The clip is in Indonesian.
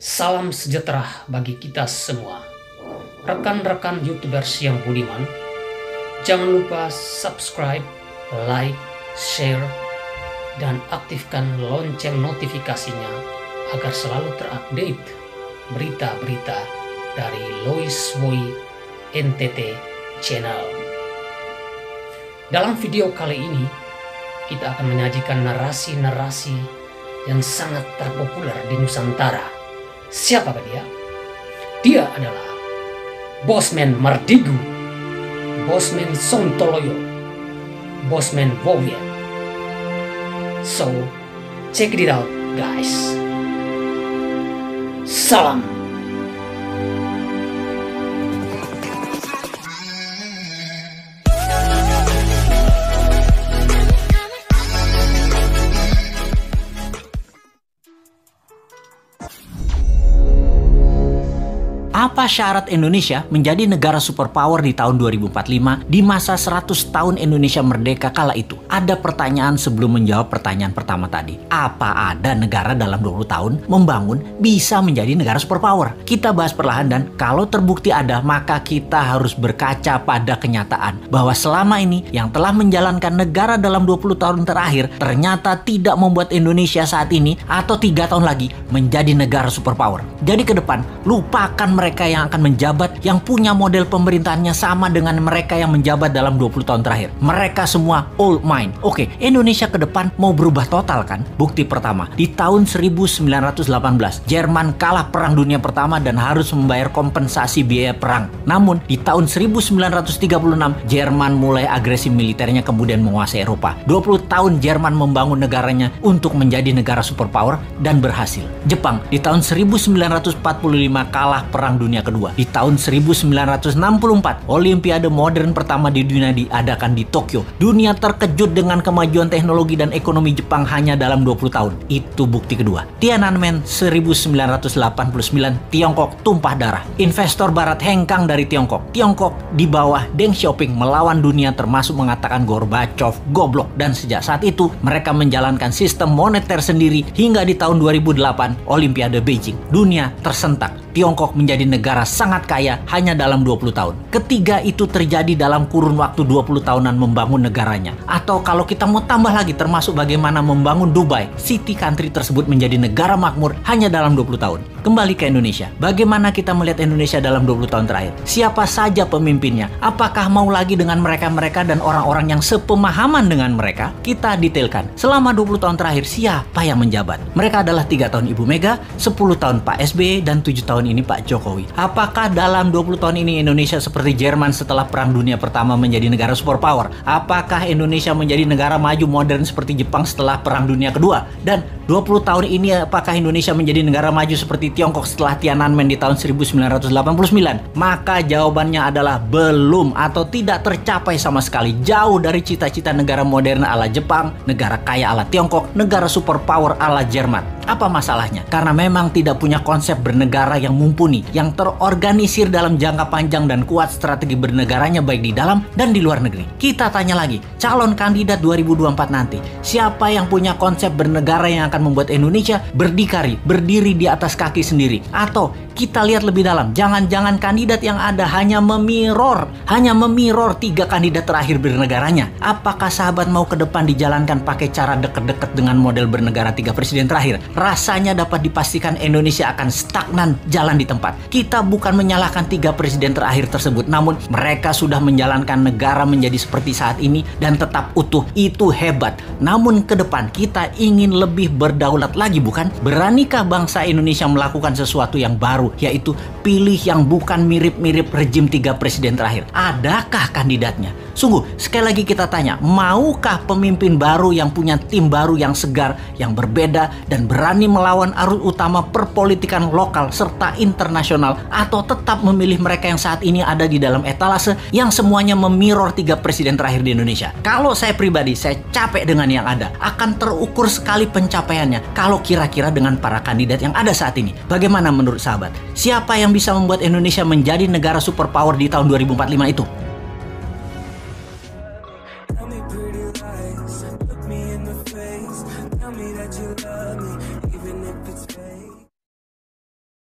Salam sejahtera bagi kita semua. Rekan-rekan YouTubers yang budiman, jangan lupa subscribe, like, share, dan aktifkan lonceng notifikasinya agar selalu terupdate berita-berita dari Lois Woi NTT Channel. Dalam video kali ini, kita akan menyajikan narasi-narasi yang sangat terpopuler di Nusantara. Siapakah dia? Dia adalah Bosman Mardigu, Bosman Sontoloyo, Bosman Wowian. So, check it out, guys. Salam. Apa syarat Indonesia menjadi negara superpower di tahun 2045 di masa 100 tahun Indonesia merdeka kala itu? Ada pertanyaan sebelum menjawab pertanyaan pertama tadi. Apa ada negara dalam 20 tahun membangun bisa menjadi negara superpower? Kita bahas perlahan dan kalau terbukti ada, maka kita harus berkaca pada kenyataan bahwa selama ini yang telah menjalankan negara dalam 20 tahun terakhir ternyata tidak membuat Indonesia saat ini atau 3 tahun lagi menjadi negara superpower. Jadi ke depan, lupakan mereka yang akan menjabat yang punya model pemerintahannya sama dengan mereka yang menjabat dalam 20 tahun terakhir. Mereka semua old mind. Oke, Indonesia ke depan mau berubah total kan? Bukti pertama, di tahun 1918, Jerman kalah Perang Dunia Pertama dan harus membayar kompensasi biaya perang. Namun, di tahun 1936, Jerman mulai agresi militernya kemudian menguasai Eropa. 20 tahun Jerman membangun negaranya untuk menjadi negara superpower dan berhasil. Jepang, di tahun 1945 kalah Perang Dunia Kedua. Di tahun 1964, Olimpiade modern pertama di dunia diadakan di Tokyo. Dunia terkejut dengan kemajuan teknologi dan ekonomi Jepang hanya dalam 20 tahun. Itu bukti kedua. Tiananmen 1989, Tiongkok tumpah darah. Investor barat hengkang dari Tiongkok. Tiongkok di bawah Deng Xiaoping melawan dunia termasuk mengatakan Gorbachev goblok, dan sejak saat itu mereka menjalankan sistem moneter sendiri hingga di tahun 2008 Olimpiade Beijing. Dunia tersentak. Tiongkok menjadi negara sangat kaya hanya dalam 20 tahun. Ketiga itu terjadi dalam kurun waktu 20 tahunan membangun negaranya. Atau kalau kita mau tambah lagi termasuk bagaimana membangun Dubai, city country tersebut menjadi negara makmur hanya dalam 20 tahun. Kembali ke Indonesia. Bagaimana kita melihat Indonesia dalam 20 tahun terakhir? Siapa saja pemimpinnya? Apakah mau lagi dengan mereka-mereka dan orang-orang yang sepemahaman dengan mereka? Kita detailkan. Selama 20 tahun terakhir siapa yang menjabat? Mereka adalah 3 tahun Ibu Mega, 10 tahun Pak SBY, dan 7 tahun ini Pak Jokowi. Apakah dalam 20 tahun ini Indonesia seperti Jerman setelah Perang Dunia Pertama menjadi negara superpower? Apakah Indonesia menjadi negara maju modern seperti Jepang setelah Perang Dunia Kedua? Dan 20 tahun ini apakah Indonesia menjadi negara maju seperti Tiongkok setelah Tiananmen di tahun 1989? Maka jawabannya adalah belum atau tidak tercapai sama sekali. Jauh dari cita-cita negara modern ala Jepang, negara kaya ala Tiongkok, negara superpower ala Jerman. Apa masalahnya? Karena memang tidak punya konsep bernegara yang mumpuni, yang terorganisir dalam jangka panjang dan kuat strategi bernegaranya baik di dalam dan di luar negeri. Kita tanya lagi, calon kandidat 2024 nanti, siapa yang punya konsep bernegara yang akan membuat Indonesia berdiri di atas kaki sendiri? Atau kita lihat lebih dalam, jangan-jangan kandidat yang ada hanya memirror 3 kandidat terakhir bernegaranya. Apakah sahabat mau ke depan dijalankan pakai cara deket-deket dengan model bernegara 3 presiden terakhir? Rasanya dapat dipastikan Indonesia akan stagnan jalan di tempat. Kita bukan menyalahkan 3 presiden terakhir tersebut, namun mereka sudah menjalankan negara menjadi seperti saat ini dan tetap utuh. Itu hebat. Namun ke depan kita ingin lebih berdaulat lagi, bukan? Beranikah bangsa Indonesia melakukan sesuatu yang baru, yaitu pilih yang bukan mirip-mirip rejim 3 presiden terakhir? Adakah kandidatnya? Sungguh, sekali lagi kita tanya, maukah pemimpin baru yang punya tim baru yang segar, yang berbeda, dan berani melawan arus utama perpolitikan lokal serta internasional, atau tetap memilih mereka yang saat ini ada di dalam etalase yang semuanya memirror 3 presiden terakhir di Indonesia? Kalau saya pribadi, saya capek dengan yang ada. Akan terukur sekali pencapaiannya kalau kira-kira dengan para kandidat yang ada saat ini. Bagaimana menurut sahabat? Siapa yang bisa membuat Indonesia menjadi negara superpower di tahun 2045 itu?